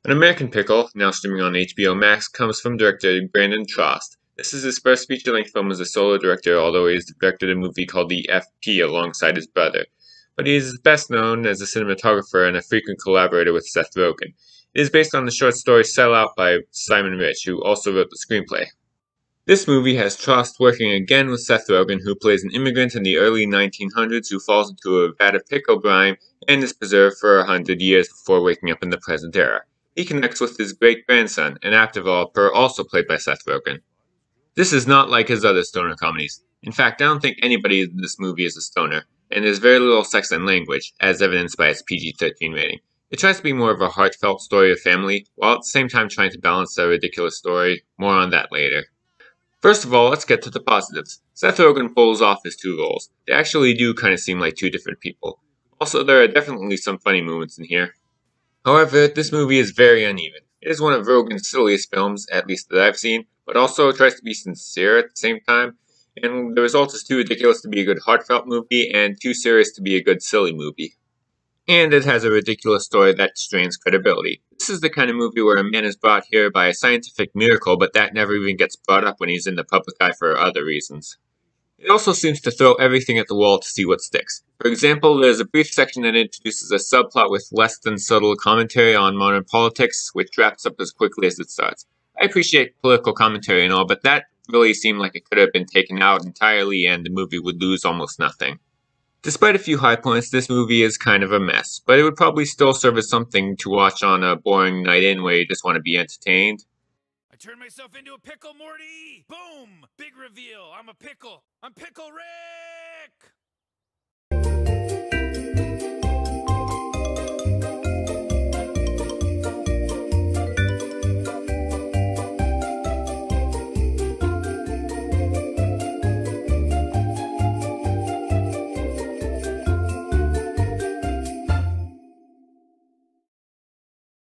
An American Pickle, now streaming on HBO Max, comes from director Brandon Trost. This is his first feature-length film as a solo director, although he's directed a movie called The FP alongside his brother. But he is best known as a cinematographer and a frequent collaborator with Seth Rogen. It is based on the short story Sell Out by Simon Rich, who also wrote the screenplay. This movie has Trost working again with Seth Rogen, who plays an immigrant in the early 1900s who falls into a vat of pickle brine and is preserved for 100 years before waking up in the present era. He connects with his great-grandson, an app developer also played by Seth Rogen. This is not like his other stoner comedies. In fact, I don't think anybody in this movie is a stoner, and there's very little sex and language, as evidenced by its PG-13 rating. It tries to be more of a heartfelt story of family, while at the same time trying to balance a ridiculous story. More on that later. First of all, let's get to the positives. Seth Rogen pulls off his two roles. They actually do kind of seem like two different people. Also, there are definitely some funny moments in here. However, this movie is very uneven. It is one of Rogen's silliest films, at least that I've seen, but also tries to be sincere at the same time, and the result is too ridiculous to be a good heartfelt movie, and too serious to be a good silly movie. And it has a ridiculous story that strains credibility. This is the kind of movie where a man is brought here by a scientific miracle, but that never even gets brought up when he's in the public eye for other reasons. It also seems to throw everything at the wall to see what sticks. For example, there's a brief section that introduces a subplot with less than subtle commentary on modern politics, which wraps up as quickly as it starts. I appreciate political commentary and all, but that really seemed like it could have been taken out entirely and the movie would lose almost nothing. Despite a few high points, this movie is kind of a mess, but it would probably still serve as something to watch on a boring night in where you just want to be entertained. I turned myself into a pickle, Morty! Boom! Big reveal. I'm a pickle. I'm Pickle Rick!